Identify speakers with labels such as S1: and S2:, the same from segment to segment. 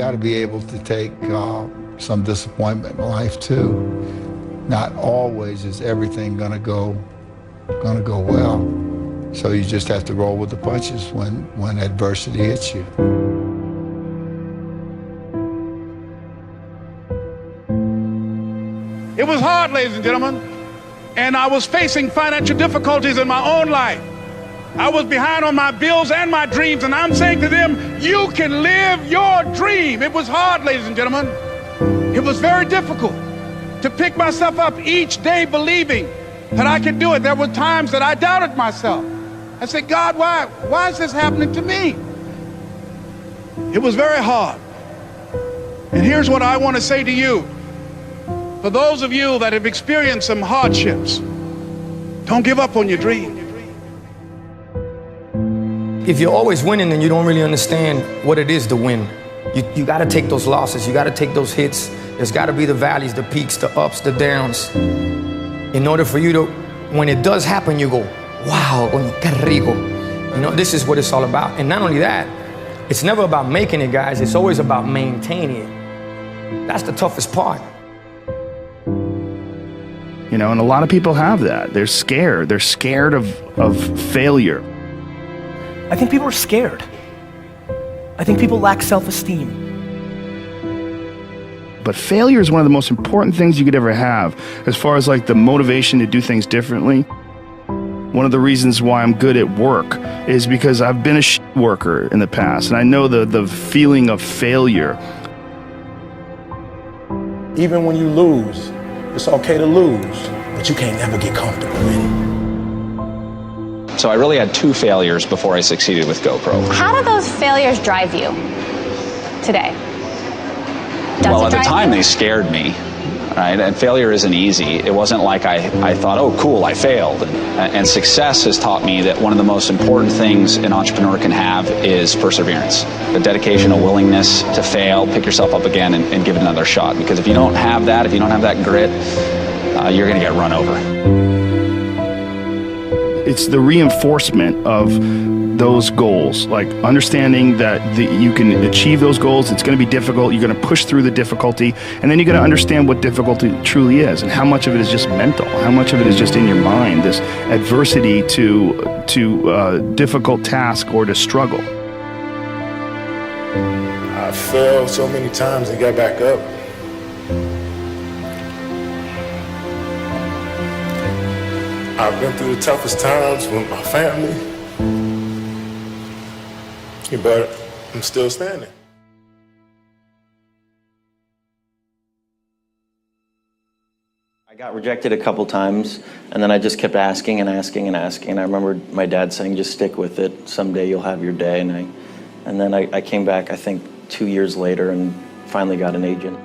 S1: got to be able to take some disappointment in life too. Not always is everything gonna go well. So you just have to roll with the punches when adversity hits you.
S2: It was hard, ladies and gentlemen, and I was facing financial difficulties in my own life. I was behind on my bills and my dreams, and I'm saying to them, you can live your dream. It was hard, ladies and gentlemen. It was very difficult to pick myself up each day believing that I could do it. There were times that I doubted myself. I said, God, why is this happening to me? It was very hard. And here's what I want to say to you. For those of you that have experienced some hardships, don't give up on your dream.
S3: If you're always winning, then you don't really understand what it is to win. You got to take those losses. You got to take those hits. There's got to be the valleys, the peaks, the ups, the downs. In order for you to, when it does happen, you go, wow, qué rico. You know, this is what it's all about. And not only that, it's never about making it, guys. It's always about maintaining it. That's the toughest part.
S4: You know, and a lot of people have that. They're scared. They're scared of failure.
S5: I think people are scared. I think people lack self-esteem.
S4: But failure is one of the most important things you could ever have as far as like the motivation to do things differently. One of the reasons why I'm good at work is because I've been a shit worker in the past, and I know the feeling of failure.
S6: Even when you lose, it's okay to lose, but you can't never get comfortable with it.
S7: So I really had 2 failures before I succeeded with GoPro.
S8: How do those failures drive you today?
S7: Well, at the time, they scared me, right? And failure isn't easy. It wasn't like I thought, oh, cool, I failed. And success has taught me that one of the most important things an entrepreneur can have is perseverance. A dedication, a willingness to fail, pick yourself up again, and give it another shot. Because if you don't have that, if you don't have that grit, you're going to get run over.
S4: It's the reinforcement of those goals, like understanding that you can achieve those goals. It's going to be difficult. You're going to push through the difficulty, and then you're going to understand what difficulty truly is, and how much of it is just mental, how much of it is just in your mind. This adversity to difficult task or to struggle.
S6: I failed so many times and got back up. I've been through the toughest times with my family, but I'm still standing.
S9: I got rejected a couple times, and then I just kept asking and asking and asking. I remember my dad saying, just stick with it. Someday you'll have your day. And then I came back, I think, 2 years later and finally got an agent.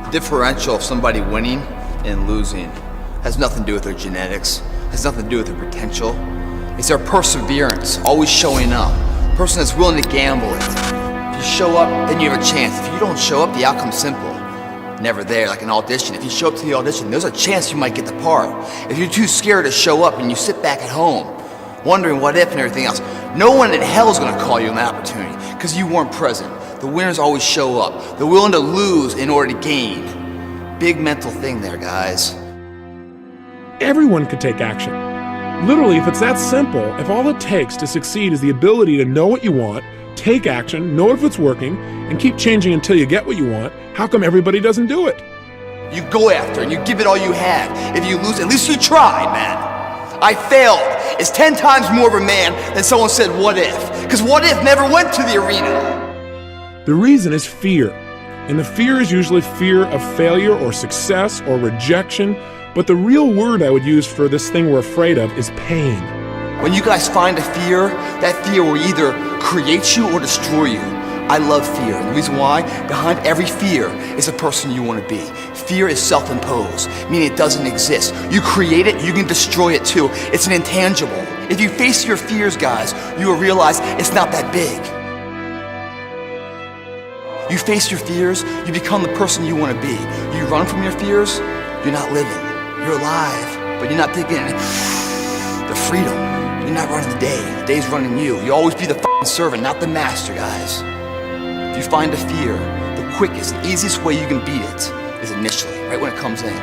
S10: The differential of somebody winning and losing has nothing to do with their genetics, has nothing to do with their potential. It's their perseverance, always showing up. A person that's willing to gamble it. If you show up, then you have a chance. If you don't show up, the outcome's simple. Never there, like an audition. If you show up to the audition, there's a chance you might get the part. If you're too scared to show up and you sit back at home, wondering what if and everything else, no one in hell is gonna call you an opportunity because you weren't present. The winners always show up. They're willing to lose in order to gain. Big mental thing there, guys.
S11: Everyone could take action. Literally, if it's that simple, if all it takes to succeed is the ability to know what you want, take action, know if it's working, and keep changing until you get what you want, how come everybody doesn't do it?
S10: You go after and you give it all you have. If you lose, at least you tried, man. I failed. It's 10 times more of a man than someone said, what if? Because what if never went to the arena.
S11: The reason is fear. And the fear is usually fear of failure or success or rejection. But the real word I would use for this thing we're afraid of is pain.
S10: When you guys find a fear, that fear will either create you or destroy you. I love fear, and the reason why, behind every fear is a person you want to be. Fear is self-imposed, meaning it doesn't exist. You create it, you can destroy it too. It's an intangible. If you face your fears, guys, you will realize it's not that big. You face your fears, you become the person you want to be. You run from your fears, you're not living. You're alive, but you're not taking the freedom. You're not running the day. The day's running you. You'll always be the f***ing servant, not the master, guys. If you find a fear, the quickest and easiest way you can beat it is initially, right when it comes in.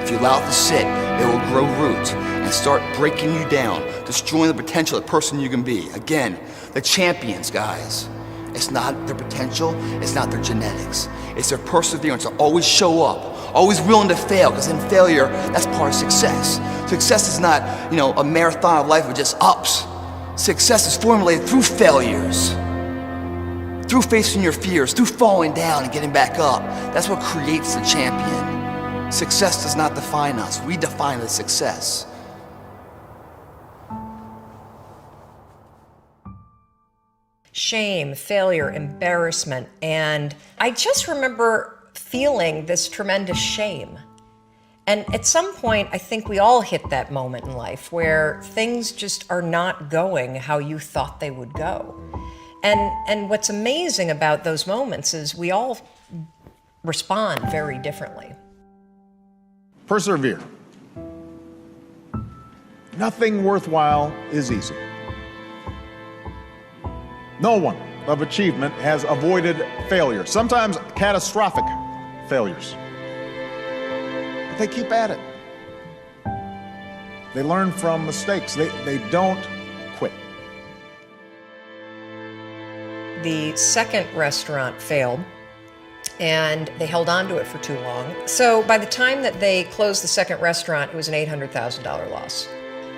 S10: If you allow it to sit, it will grow roots and start breaking you down, destroying the potential of the person you can be. Again, the champions, guys. It's not their potential, it's not their genetics. It's their perseverance to always show up, always willing to fail, because in failure, that's part of success. Success is not, a marathon of life with just ups. Success is formulated through failures, through facing your fears, through falling down and getting back up. That's what creates the champion. Success does not define us. We define the success.
S12: Shame, failure, embarrassment, and I just remember feeling this tremendous shame. And at some point, I think we all hit that moment in life where things just are not going how you thought they would go. And what's amazing about those moments is we all respond very differently.
S13: Persevere. Nothing worthwhile is easy. No one of achievement has avoided failure, sometimes catastrophic failures. But they keep at it. They learn from mistakes. They don't quit.
S12: The second restaurant failed, and they held on to it for too long. So by the time that they closed the second restaurant, it was an $800,000 loss.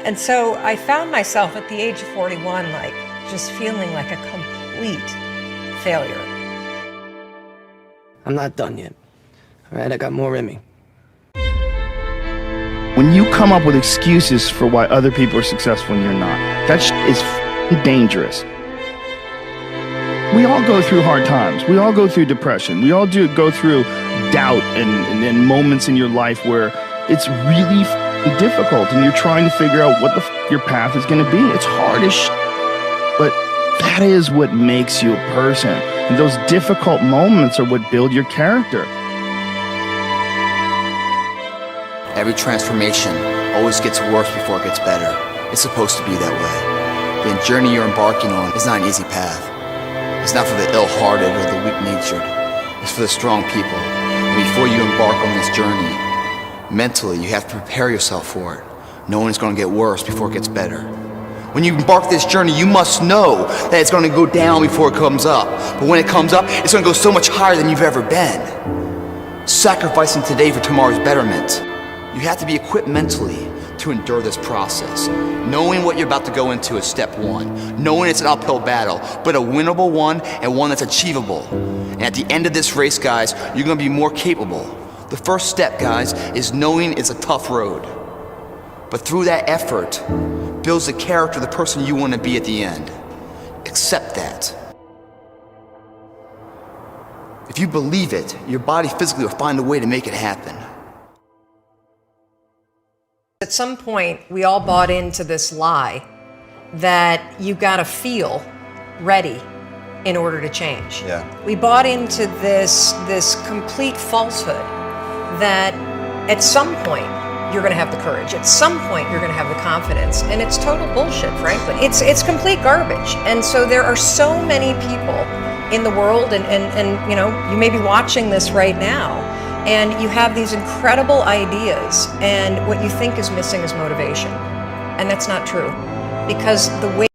S12: And so I found myself at the age of 41, just feeling like a complete failure.
S5: I'm not done yet. All right, I got more in me.
S4: When you come up with excuses for why other people are successful and you're not, that is dangerous. We all go through hard times. We all go through depression. We all go through doubt and moments in your life where it's really difficult and you're trying to figure out what your path is going to be. It's hard as but that is what makes you a person. And those difficult moments are what build your character.
S10: Every transformation always gets worse before it gets better. It's supposed to be that way. The journey you're embarking on is not an easy path. It's not for the ill-hearted or the weak-natured. It's for the strong people. And before you embark on this journey, mentally, you have to prepare yourself for it, knowing it's going to get worse before it gets better. When you embark this journey, you must know that it's going to go down before it comes up. But when it comes up, it's going to go so much higher than you've ever been. Sacrificing today for tomorrow's betterment. You have to be equipped mentally to endure this process. Knowing what you're about to go into is step one. Knowing it's an uphill battle, but a winnable one and one that's achievable. And at the end of this race, guys, you're going to be more capable. The first step, guys, is knowing it's a tough road. But through that effort, builds the character of the person you want to be at the end. Accept that. If you believe it, your body physically will find a way to make it happen.
S12: At some point, we all bought into this lie that you gotta feel ready in order to change.
S14: Yeah.
S12: We bought into this complete falsehood that at some point you're gonna have the courage, at some point you're gonna have the confidence, and it's total bullshit, frankly. It's complete garbage. And so there are so many people in the world, and you may be watching this right now, and you have these incredible ideas, and what you think is missing is motivation. And that's not true. Because the way